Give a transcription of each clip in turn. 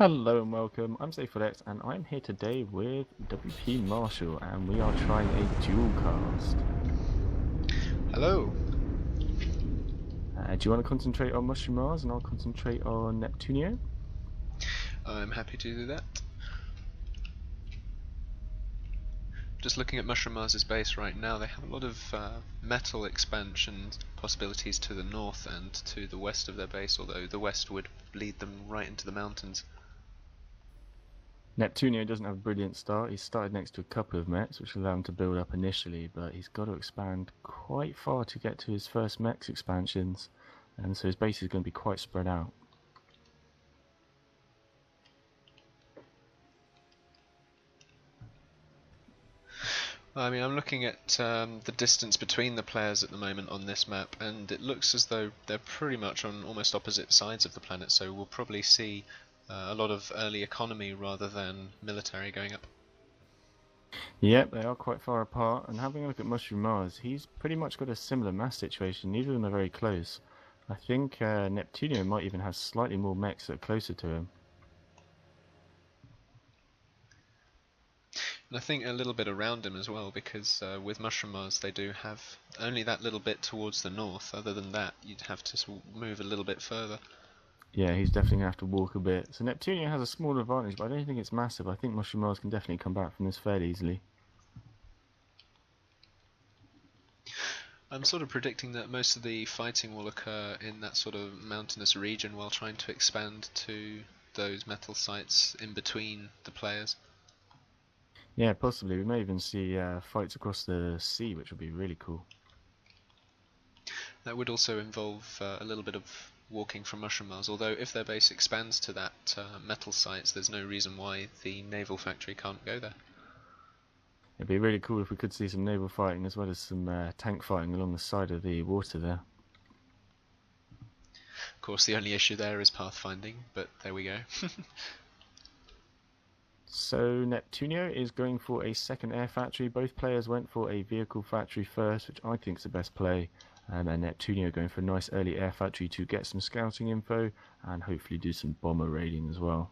Hello and welcome, I'm Zaphodx and I'm here today with WP Marshall and we are trying a dual cast. Hello. Do you want to concentrate on Mushroomars and I'll concentrate on Neptunio? I'm happy to do that. Just looking at Mushroomars' base right now, they have a lot of metal expansion possibilities to the north and to the west of their base, although the west would lead them right into the mountains. Neptunio doesn't have a brilliant start, he's started next to a couple of mechs which allow him to build up initially, but he's got to expand quite far to get to his first mechs expansions, and so his base is going to be quite spread out. I mean, I'm looking at the distance between the players at the moment on this map, and it looks as though they're pretty much on almost opposite sides of the planet, so we'll probably see a lot of early economy rather than military going up. Yep, they are quite far apart, and having a look at Mushroomars, he's pretty much got a similar mass situation, neither of them are very close. I think Neptunio might even have slightly more mechs that are closer to him. And I think a little bit around him as well, because with Mushroomars they do have only that little bit towards the north. Other than that, you'd have to move a little bit further. Yeah, he's definitely going to have to walk a bit. So Neptunio has a small advantage, but I don't think it's massive. I think Mushroomars can definitely come back from this fairly easily. I'm sort of predicting that most of the fighting will occur in that sort of mountainous region while trying to expand to those metal sites in between the players. Yeah, possibly. We may even see fights across the sea, which would be really cool. That would also involve a little bit of walking from Mushroomars, although if their base expands to that metal sites, there's no reason why the naval factory can't go there. It'd be really cool if we could see some naval fighting as well as some tank fighting along the side of the water there. Of course, the only issue there is pathfinding, but there we go. So Neptunio is going for a second air factory. Both players went for a vehicle factory first, which I think is the best play. And Neptunio going for a nice early air factory to get some scouting info and hopefully do some bomber raiding as well.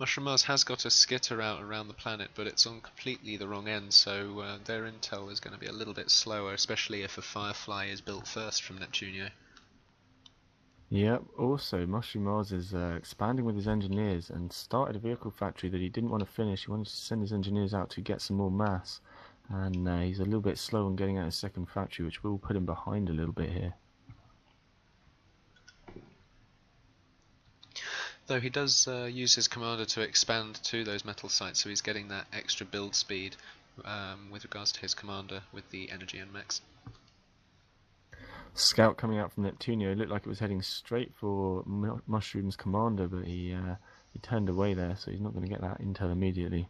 Mushroomars has got a skitter out around the planet, but it's on completely the wrong end, so their intel is going to be a little bit slower, especially if a Firefly is built first from Neptunio. Yep, also Mushroomars is expanding with his engineers and started a vehicle factory that he didn't want to finish. He wanted to send his engineers out to get some more mass, and he's a little bit slow on getting out his second factory, which will put him behind a little bit here. Though he does use his commander to expand to those metal sites, so he's getting that extra build speed with regards to his commander with the energy and mechs. Scout coming out from Neptunio looked like it was heading straight for Mushroom's commander, but he turned away there, so he's not going to get that intel immediately.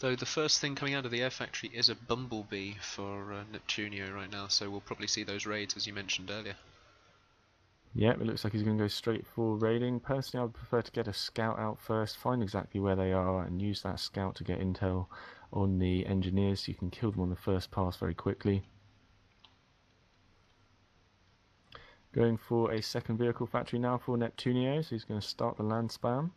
Though the first thing coming out of the air factory is a bumblebee for Neptunio right now, so we'll probably see those raids as you mentioned earlier. Yep, it looks like he's going to go straight for raiding. Personally, I would prefer to get a scout out first, find exactly where they are, and use that scout to get intel on the engineers so you can kill them on the first pass very quickly. Going for a second vehicle factory now for Neptunio, so he's going to start the land spam.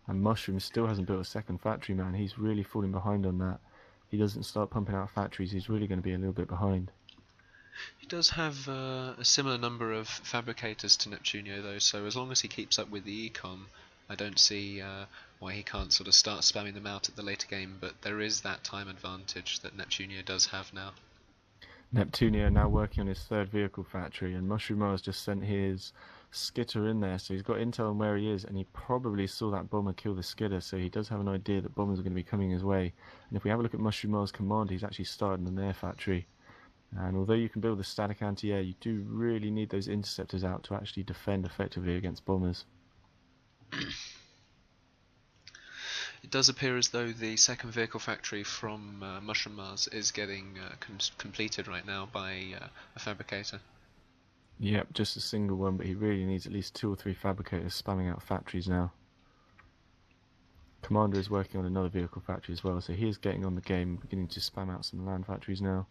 And Mushroom still hasn't built a second factory, man. He's really falling behind on that. If he doesn't start pumping out factories, he's really going to be a little bit behind. He does have a similar number of fabricators to Neptunio though, so as long as he keeps up with the ecom, I don't see why he can't sort of start spamming them out at the later game, but there is that time advantage that Neptunio does have now. Neptunio now working on his third vehicle factory, and Mushroomars just sent his skitter in there, so he's got intel on where he is, and he probably saw that bomber kill the skitter, so he does have an idea that bombers are going to be coming his way. And if we have a look at Mushroomars' commander, he's actually started an air factory. And although you can build a static anti-air, you do really need those interceptors out to actually defend effectively against bombers. It does appear as though the second vehicle factory from Mushroomars is getting completed right now by a fabricator. Yep, just a single one, but he really needs at least 2 or 3 fabricators spamming out factories now. Commander is working on another vehicle factory as well, so he is getting on the game, beginning to spam out some land factories now.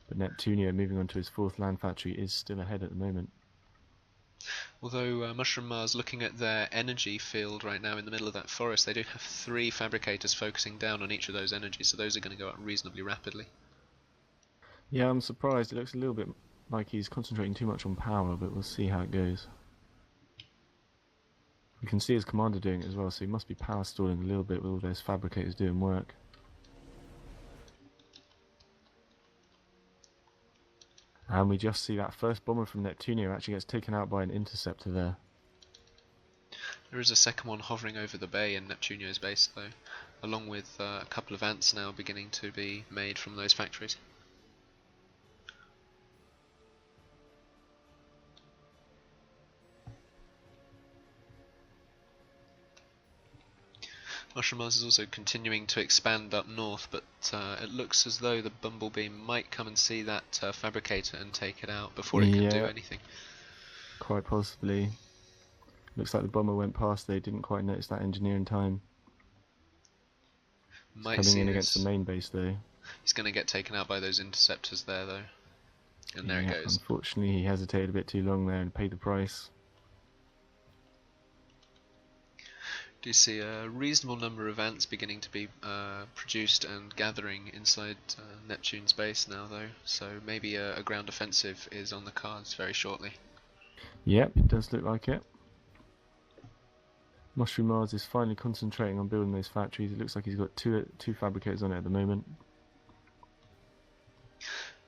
But Neptunio, moving on to his 4th land factory, is still ahead at the moment. Although Mushroomars, looking at their energy field right now in the middle of that forest, they do have 3 fabricators focusing down on each of those energies, so those are going to go up reasonably rapidly. Yeah, I'm surprised. It looks a little bit like he's concentrating too much on power, but we'll see how it goes. You can see his commander doing it as well, so he must be power stalling a little bit with all those fabricators doing work. And we just see that first bomber from Neptunio actually gets taken out by an interceptor there. There is a second one hovering over the bay in Neptunio's base though, along with a couple of ants now beginning to be made from those factories. Mushroomars is also continuing to expand up north, but it looks as though the Bumblebee might come and see that fabricator and take it out before it can do anything. Quite possibly. Looks like the bomber went past, they didn't quite notice that engineer in time. Coming in against the main base though. He's going to get taken out by those interceptors there though. And there it goes. Unfortunately he hesitated a bit too long there and paid the price. Do you see a reasonable number of ants beginning to be produced and gathering inside Neptune's base now though, so maybe a ground offensive is on the cards very shortly. Yep, it does look like it. Mushroomars is finally concentrating on building those factories. It looks like he's got two fabricators on it at the moment.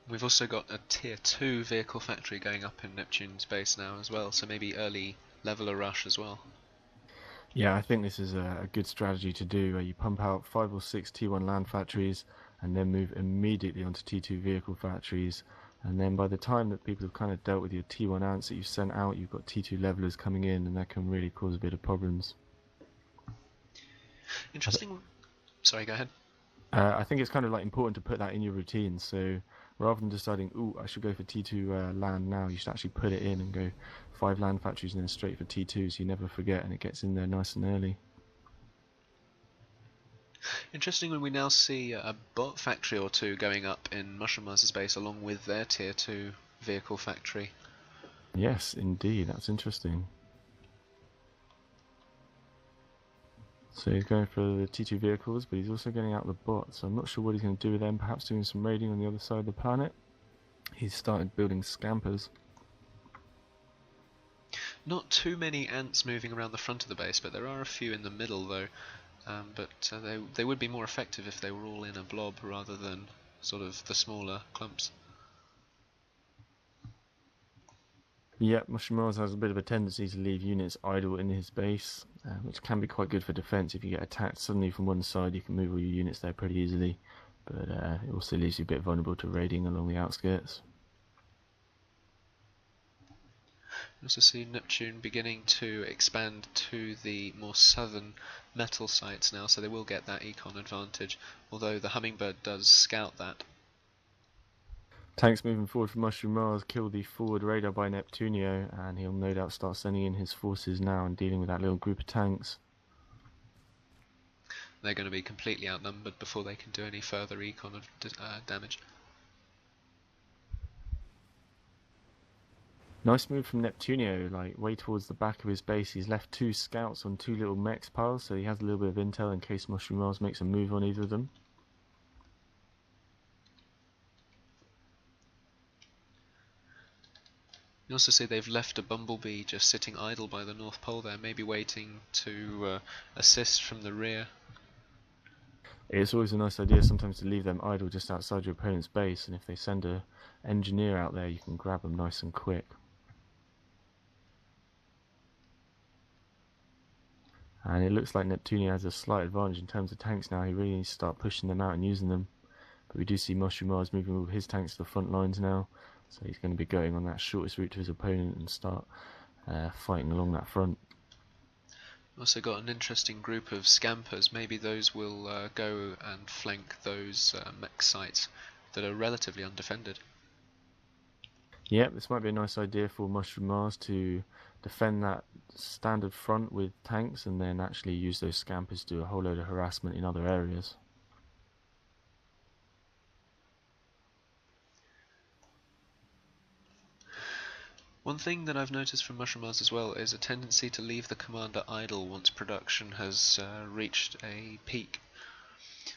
We've also got a tier 2 vehicle factory going up in Neptune's base now as well, so maybe early leveler rush as well. Yeah, I think this is a good strategy to do, where you pump out 5 or 6 T1 land factories and then move immediately onto T2 vehicle factories. And then by the time that people have kind of dealt with your T1 ants that you've sent out, you've got T2 levelers coming in, and that can really cause a bit of problems. Interesting. Sorry, go ahead. I think it's kind of like important to put that in your routine. So rather than deciding, ooh, I should go for T2 land now, you should actually put it in and go 5 land factories and then straight for T2, so you never forget and it gets in there nice and early. Interesting when we now see a bot factory or 2 going up in Mushroomars' base along with their tier 2 vehicle factory. Yes, indeed, that's interesting. So he's going for the T2 vehicles, but he's also getting out the bots, so I'm not sure what he's going to do with them, perhaps doing some raiding on the other side of the planet. He's started building scampers. Not too many ants moving around the front of the base, but there are a few in the middle though. But they would be more effective if they were all in a blob rather than sort of the smaller clumps. Yeah, Mushroomars has a bit of a tendency to leave units idle in his base, which can be quite good for defense. If you get attacked suddenly from one side, you can move all your units there pretty easily, but it also leaves you a bit vulnerable to raiding along the outskirts. You also see Neptune beginning to expand to the more southern metal sites now, so they will get that econ advantage, although the Hummingbird does scout that. Tanks moving forward from Mushroomars kill the forward radar by Neptunio, and he'll no doubt start sending in his forces now and dealing with that little group of tanks. They're going to be completely outnumbered before they can do any further econ of damage. Nice move from Neptunio, like way towards the back of his base. He's left 2 scouts on 2 little mechs piles, so he has a little bit of intel in case Mushroomars makes a move on either of them. You also see they've left a Bumblebee just sitting idle by the North Pole there, maybe waiting to assist from the rear. It's always a nice idea sometimes to leave them idle just outside your opponent's base, and if they send an engineer out there, you can grab them nice and quick. And it looks like Neptunio has a slight advantage in terms of tanks now. He really needs to start pushing them out and using them. But we do see Mushroomars moving all his tanks to the front lines now. So he's going to be going on that shortest route to his opponent and start fighting along that front. Also got an interesting group of scampers. Maybe those will go and flank those mech sites that are relatively undefended. Yep, this might be a nice idea for Mushroomars to defend that standard front with tanks and then actually use those scampers to do a whole load of harassment in other areas. One thing that I've noticed from Mushroomars as well is a tendency to leave the commander idle once production has reached a peak.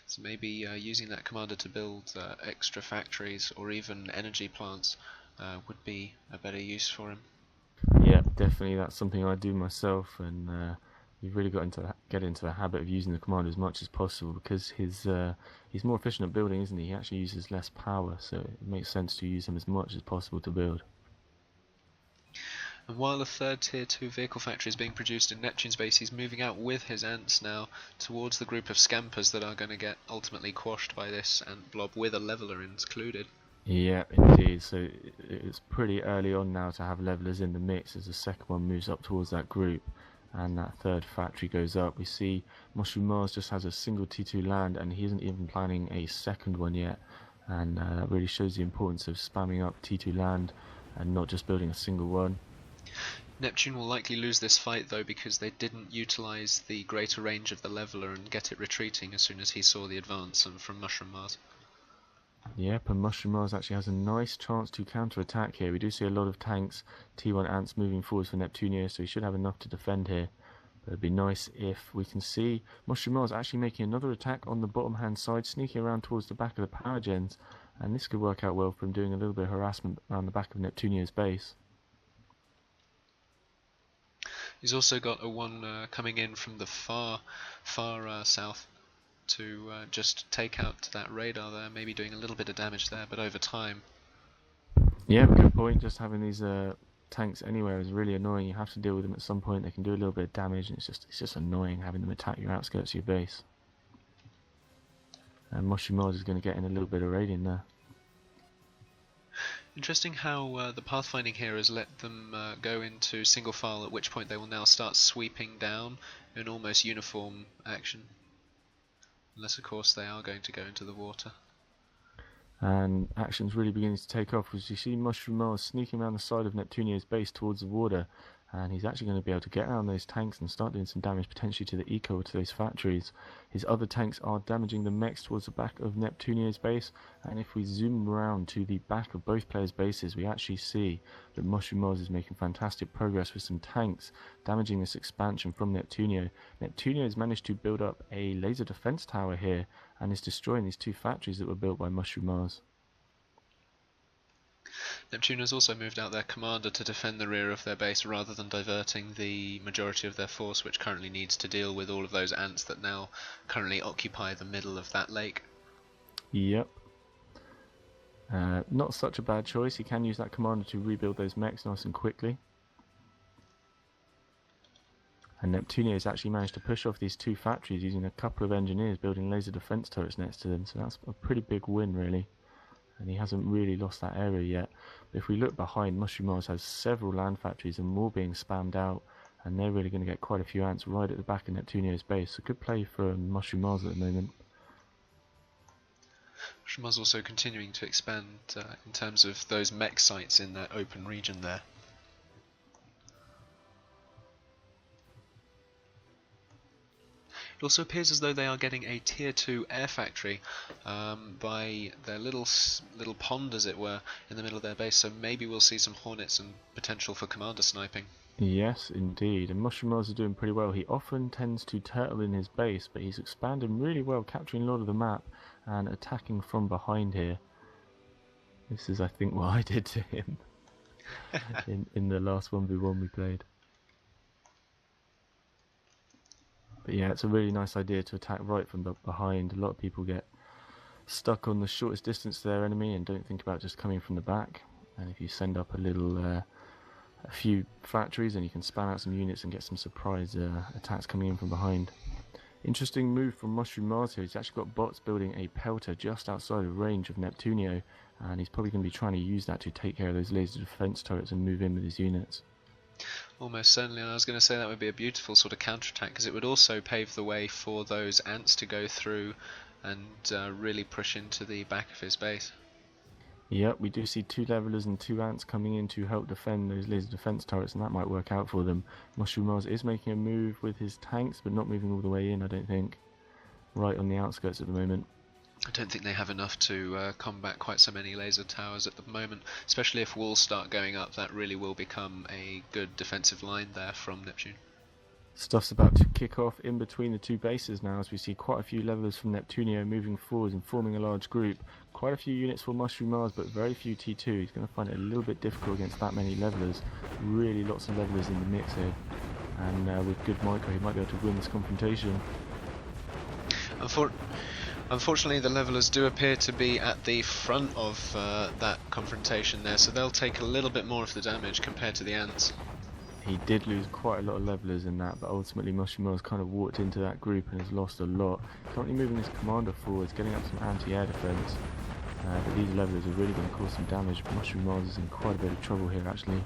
So maybe using that commander to build extra factories or even energy plants would be a better use for him. Yeah, definitely. That's something I do myself, and you've really got to get into the habit of using the commander as much as possible because he's more efficient at building, isn't he? He actually uses less power, so it makes sense to use him as much as possible to build. And while a third tier 2 vehicle factory is being produced in Neptune's base, he's moving out with his ants now towards the group of scampers that are going to get ultimately quashed by this ant blob with a leveler included. Yeah, indeed. So it's pretty early on now to have levelers in the mix as the second one moves up towards that group and that third factory goes up. We see Mushroomars just has a single T2 land and he isn't even planning a second one yet, and that really shows the importance of spamming up T2 land and not just building a single one. Neptune will likely lose this fight though because they didn't utilise the greater range of the leveler and get it retreating as soon as he saw the advance from Mushroomars. Yep, and Mushroomars actually has a nice chance to counter-attack here. We do see a lot of tanks, T1 ants moving forwards for Neptunio, so he should have enough to defend here. But it'd be nice if we can see Mushroomars actually making another attack on the bottom hand side, sneaking around towards the back of the power gens, and this could work out well for him doing a little bit of harassment around the back of Neptunio's base. He's also got a one coming in from the far south to just take out that radar there, maybe doing a little bit of damage there, but over time. Yeah, good point. Just having these tanks anywhere is really annoying. You have to deal with them at some point. They can do a little bit of damage, and it's just annoying having them attack your outskirts of your base. And Mushroomars is going to get in a little bit of raiding there. Interesting how the pathfinding here has let them go into single file, at which point they will now start sweeping down in almost uniform action. Unless of course they are going to go into the water. And action's really beginning to take off because you see Mushroomars sneaking around the side of Neptunio's base towards the water, and he's actually going to be able to get around those tanks and start doing some damage potentially to the eco or to those factories. His other tanks are damaging the mechs towards the back of Neptunio's base, and if we zoom around to the back of both players' bases, we actually see that Mushroomars is making fantastic progress with some tanks damaging this expansion from Neptunio. Neptunio has managed to build up a laser defense tower here and is destroying these two factories that were built by Mushroomars. Neptune has also moved out their commander to defend the rear of their base rather than diverting the majority of their force, which currently needs to deal with all of those ants that now currently occupy the middle of that lake. Yep. Not such a bad choice. He can use that commander to rebuild those mechs nice and quickly. And Neptunio has actually managed to push off these two factories using a couple of engineers building laser defense turrets next to them, so that's a pretty big win really. And he hasn't really lost that area yet. But if we look behind, Mushroomars has several land factories and more being spammed out, and they're really going to get quite a few ants right at the back of Neptunio's base. So good play for Mushroomars at the moment. Mushroomars also continuing to expand in terms of those mech sites in that open region there. It also appears as though they are getting a tier 2 air factory by their little pond, as it were, in the middle of their base, so maybe we'll see some hornets and potential for commander sniping. Yes, indeed, and Mushroomars are doing pretty well. He often tends to turtle in his base, but he's expanding really well, capturing a lot of the map and attacking from behind here. This is, I think, what I did to him in the last 1v1 we played. But yeah, it's a really nice idea to attack right from behind. A lot of people get stuck on the shortest distance to their enemy and don't think about just coming from the back. And if you send up a few factories, then you can spam out some units and get some surprise attacks coming in from behind. Interesting move from Mushroomars here. He's actually got bots building a pelter just outside of range of Neptunio, and he's probably going to be trying to use that to take care of those laser defense turrets and move in with his units. Almost certainly, and I was going to say that would be a beautiful sort of counterattack because it would also pave the way for those ants to go through and really push into the back of his base. Yep, we do see two levelers and two ants coming in to help defend those laser defense turrets, and that might work out for them. Mushroomars is making a move with his tanks, but not moving all the way in, I don't think. Right on the outskirts at the moment. I don't think they have enough to combat quite so many laser towers at the moment, especially if walls start going up. That really will become a good defensive line there from Neptune. Stuff's about to kick off in between the two bases now, as we see quite a few levelers from Neptunio moving forwards and forming a large group. Quite a few units for Mushroomars, but very few T2. He's going to find it a little bit difficult against that many levelers. Really lots of levelers in the mix here. And with good micro, he might be able to win this confrontation. Unfortunately, the levelers do appear to be at the front of that confrontation there, so they'll take a little bit more of the damage compared to the ants. He did lose quite a lot of levelers in that, but ultimately Mushroomars kind of walked into that group and has lost a lot. Currently moving his commander forwards, getting up some anti-air defense. But these levelers are really going to cause some damage. Mushroomars is in quite a bit of trouble here, actually.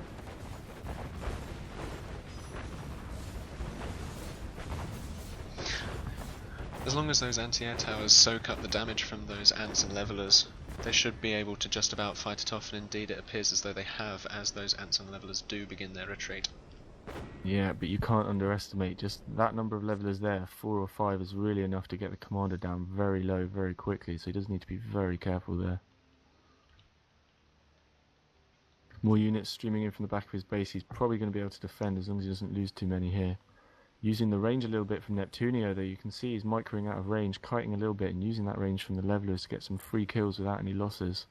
As long as those anti-air towers soak up the damage from those ants and levelers, they should be able to just about fight it off, and indeed it appears as though they have, as those ants and levelers do begin their retreat. Yeah, but you can't underestimate just that number of levelers there. 4 or 5 is really enough to get the commander down very low very quickly, so he does need to be very careful there. More units streaming in from the back of his base. He's probably going to be able to defend as long as he doesn't lose too many here. Using the range a little bit from Neptunio, though, you can see he's microing out of range, kiting a little bit, and using that range from the levelers to get some free kills without any losses.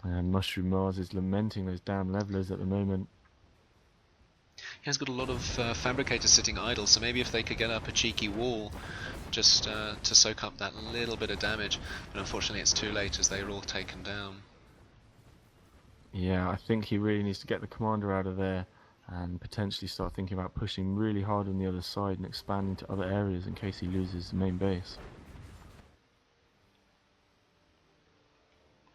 And Mushroomars is lamenting those damn levelers at the moment. He has got a lot of fabricators sitting idle, so maybe if they could get up a cheeky wall just to soak up that little bit of damage, but unfortunately it's too late as they are all taken down. Yeah, I think he really needs to get the commander out of there and potentially start thinking about pushing really hard on the other side and expanding to other areas in case he loses the main base.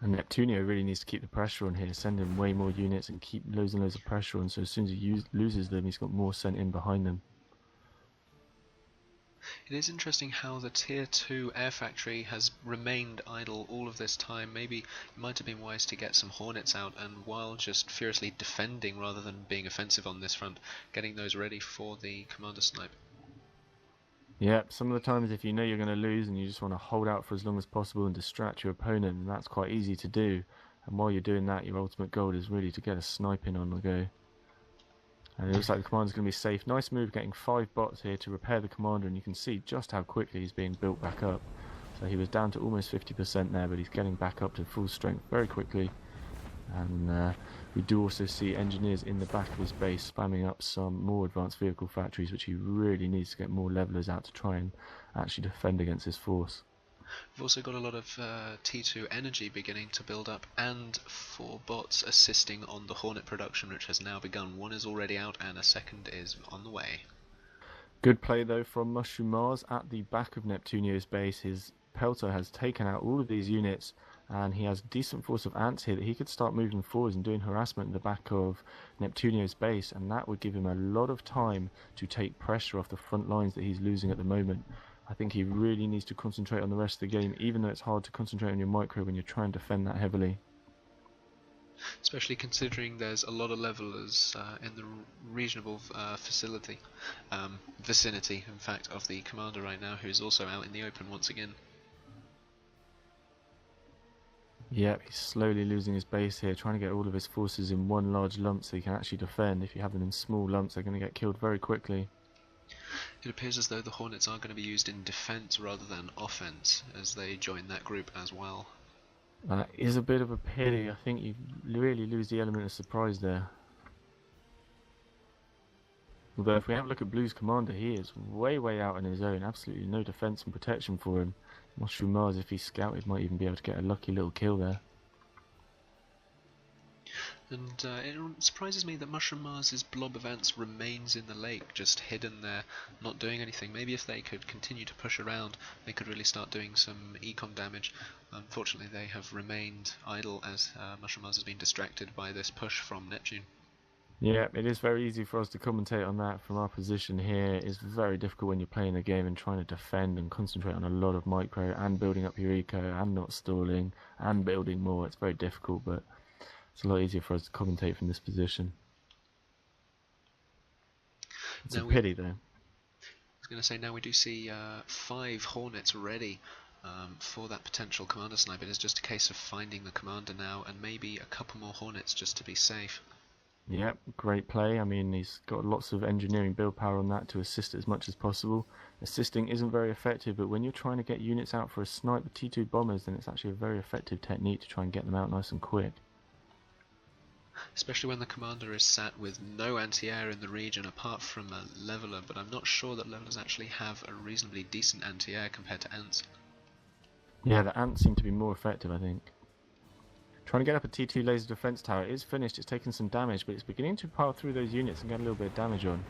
And Neptunio really needs to keep the pressure on here, send in way more units and keep loads and loads of pressure on, so as soon as he loses them, he's got more sent in behind them. It is interesting how the Tier 2 air factory has remained idle all of this time. Maybe it might have been wise to get some Hornets out, and while just furiously defending rather than being offensive on this front, getting those ready for the commander snipe. Yeah, some of the times if you know you're going to lose and you just want to hold out for as long as possible and distract your opponent, and that's quite easy to do. And while you're doing that, your ultimate goal is really to get a sniping on the go. And it looks like the commander's going to be safe. Nice move getting 5 bots here to repair the commander, and you can see just how quickly he's being built back up. So he was down to almost 50% there, but he's getting back up to full strength very quickly. And we do also see engineers in the back of his base spamming up some more advanced vehicle factories, which he really needs to get more levelers out to try and actually defend against his force. We've also got a lot of T2 energy beginning to build up, and 4 bots assisting on the Hornet production, which has now begun. 1 is already out and a second is on the way. Good play though from Mushroomars at the back of Neptunio's base. His Pelter has taken out all of these units, and he has a decent force of ants here that he could start moving forwards and doing harassment in the back of Neptunio's base, and that would give him a lot of time to take pressure off the front lines that he's losing at the moment. I think he really needs to concentrate on the rest of the game, even though it's hard to concentrate on your micro when you're trying to defend that heavily. Especially considering there's a lot of levelers in the reasonable vicinity, in fact, of the commander right now, who is also out in the open once again. Yep, he's slowly losing his base here, trying to get all of his forces in one large lump so he can actually defend. If you have them in small lumps, they're going to get killed very quickly. It appears as though the Hornets are going to be used in defense rather than offense as they join that group as well. That is a bit of a pity. I think you really lose the element of surprise there. Although if we have a look at Blue's commander, he is way out on his own. Absolutely no defense and protection for him. Mushroomars, if he's scouted, might even be able to get a lucky little kill there. And it surprises me that Mushroomars' blob of ants remains in the lake, just hidden there, not doing anything. Maybe if they could continue to push around, they could really start doing some econ damage. Unfortunately, they have remained idle as Mushroomars has been distracted by this push from Neptune. Yeah, it is very easy for us to commentate on that from our position here. It's very difficult when you're playing a game and trying to defend and concentrate on a lot of micro and building up your eco and not stalling and building more. It's very difficult, but it's a lot easier for us to commentate from this position. It's a pity though. I was going to say, now we do see 5 Hornets ready for that potential commander snipe. It is just a case of finding the commander now and maybe a couple more Hornets just to be safe. Yep, great play. I mean, he's got lots of engineering build power on that to assist as much as possible. Assisting isn't very effective, but when you're trying to get units out for a snipe with T2 bombers, then it's actually a very effective technique to try and get them out nice and quick. Especially when the commander is sat with no anti-air in the region apart from a leveler, but I'm not sure that levelers actually have a reasonably decent anti-air compared to ants. Yeah, the ants seem to be more effective, I think. Trying to get up a T2 laser defense tower. It is finished, it's taken some damage, but it's beginning to pile through those units and get a little bit of damage on.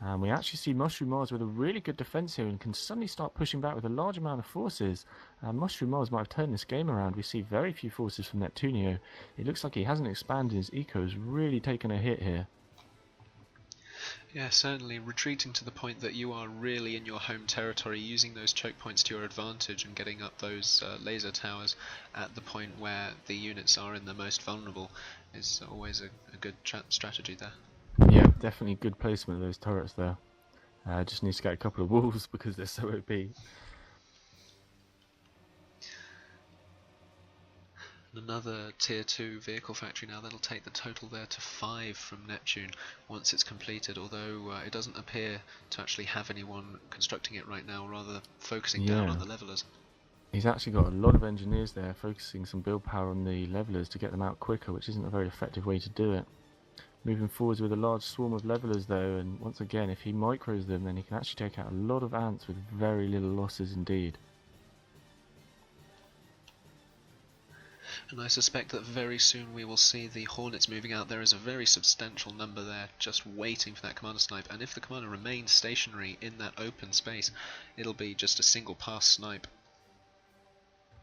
And we actually see Mushroomars with a really good defense here and can suddenly start pushing back with a large amount of forces. Mushroomars might have turned this game around. We see very few forces from Neptunio. It looks like he hasn't expanded. His eco has really taken a hit here. Yeah, certainly. Retreating to the point that you are really in your home territory, using those choke points to your advantage and getting up those laser towers at the point where the units are in the most vulnerable is always a good strategy there. Yeah, definitely good placement of those turrets there. Just needs to get a couple of walls because they're so OP. Another tier 2 vehicle factory now. That'll take the total there to 5 from Neptune once it's completed, although it doesn't appear to actually have anyone constructing it right now, rather focusing down on the levelers. He's actually got a lot of engineers there, focusing some build power on the levelers to get them out quicker, which isn't a very effective way to do it. Moving forwards with a large swarm of levelers though, and once again, if he micros them, then he can actually take out a lot of ants with very little losses indeed. And I suspect that very soon we will see the Hornets moving out. There is a very substantial number there just waiting for that commander snipe, and if the commander remains stationary in that open space, it'll be just a single pass snipe.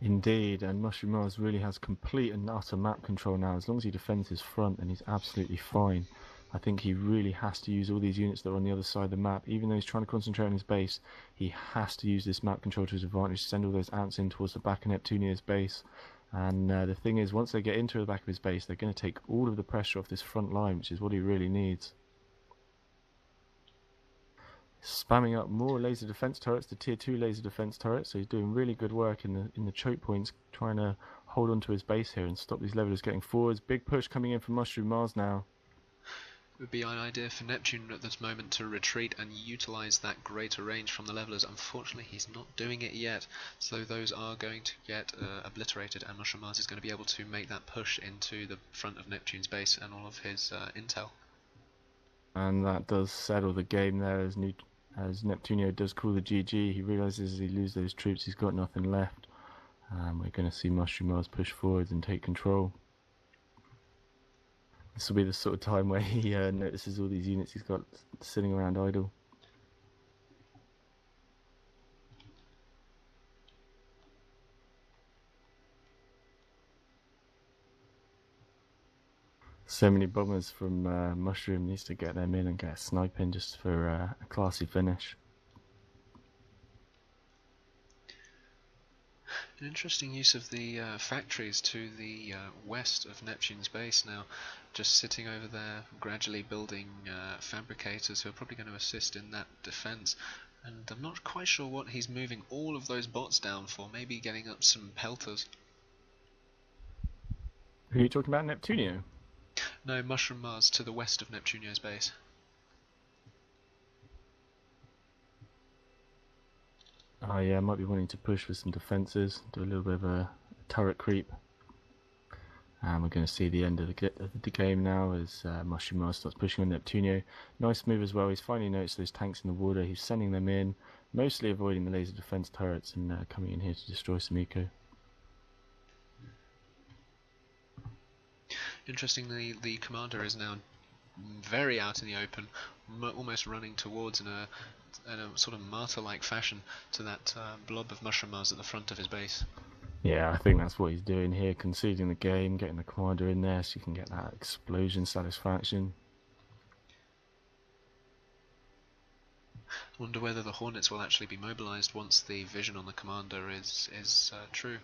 Indeed, and Mushroomars really has complete and utter map control now. As long as he defends his front, then he's absolutely fine. I think he really has to use all these units that are on the other side of the map. Even though he's trying to concentrate on his base, he has to use this map control to his advantage, send all those ants in towards the back of Neptunia's base. And the thing is, once they get into the back of his base, they're going to take all of the pressure off this front line, which is what he really needs. Spamming up more laser defense turrets, the tier 2 laser defense turrets, so he's doing really good work in the choke points, trying to hold on to his base here and stop these levelers getting forwards. Big push coming in from Mushroomars now. It would be an idea for Neptune at this moment to retreat and utilise that greater range from the levelers. Unfortunately, he's not doing it yet, so those are going to get obliterated, and Mushroomars is going to be able to make that push into the front of Neptune's base and all of his intel. And that does settle the game there as Neptunio does call the GG. He realises as he loses those troops, he's got nothing left. We're going to see Mushroomars push forwards and take control. This will be the sort of time where he notices all these units he's got sitting around idle. So many bombers from Mushroom. Needs to get them in and get a snipe in just for a classy finish. An interesting use of the factories to the west of Neptune's base now, just sitting over there, gradually building fabricators who are probably going to assist in that defense. And I'm not quite sure what he's moving all of those bots down for, maybe getting up some pelters. Who are you talking about, Neptunio? No, Mushroomars to the west of Neptunio's base. Oh yeah, might be wanting to push with some defences, do a little bit of a turret creep. And we're going to see the end of the game now as Mushroomars starts pushing on Neptunio. Nice move as well, he's finally noticed those tanks in the water, he's sending them in, mostly avoiding the laser defence turrets and coming in here to destroy some eco. Interestingly, the commander is now very out in the open, almost running towards in a sort of martyr-like fashion to that blob of Mushroomars at the front of his base. Yeah, I think that's what he's doing here, conceding the game, getting the commander in there so you can get that explosion satisfaction. I wonder whether the Hornets will actually be mobilised once the vision on the commander is true.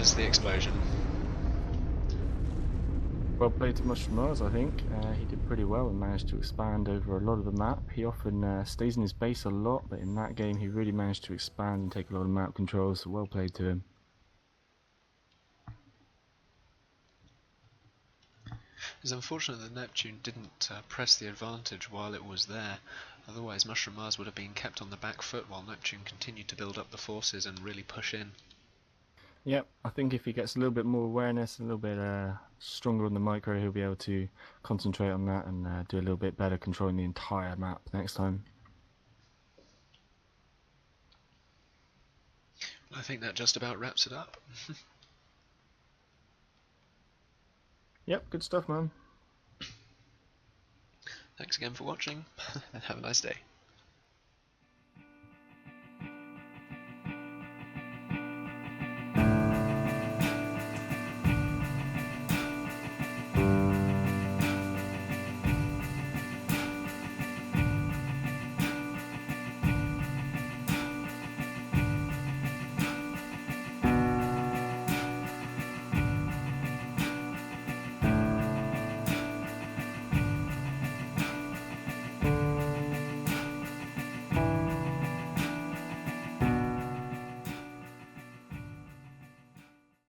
there's the explosion. Well played to Mushroomars, I think. He did pretty well and managed to expand over a lot of the map. He often stays in his base a lot, but in that game he really managed to expand and take a lot of map control, so well played to him. It's unfortunate that Neptune didn't press the advantage while it was there, otherwise Mushroomars would have been kept on the back foot while Neptune continued to build up the forces and really push in. Yep, I think if he gets a little bit more awareness, a little bit stronger on the micro, he'll be able to concentrate on that and do a little bit better controlling the entire map next time. I think that just about wraps it up. Yep, good stuff, man. Thanks again for watching, and have a nice day.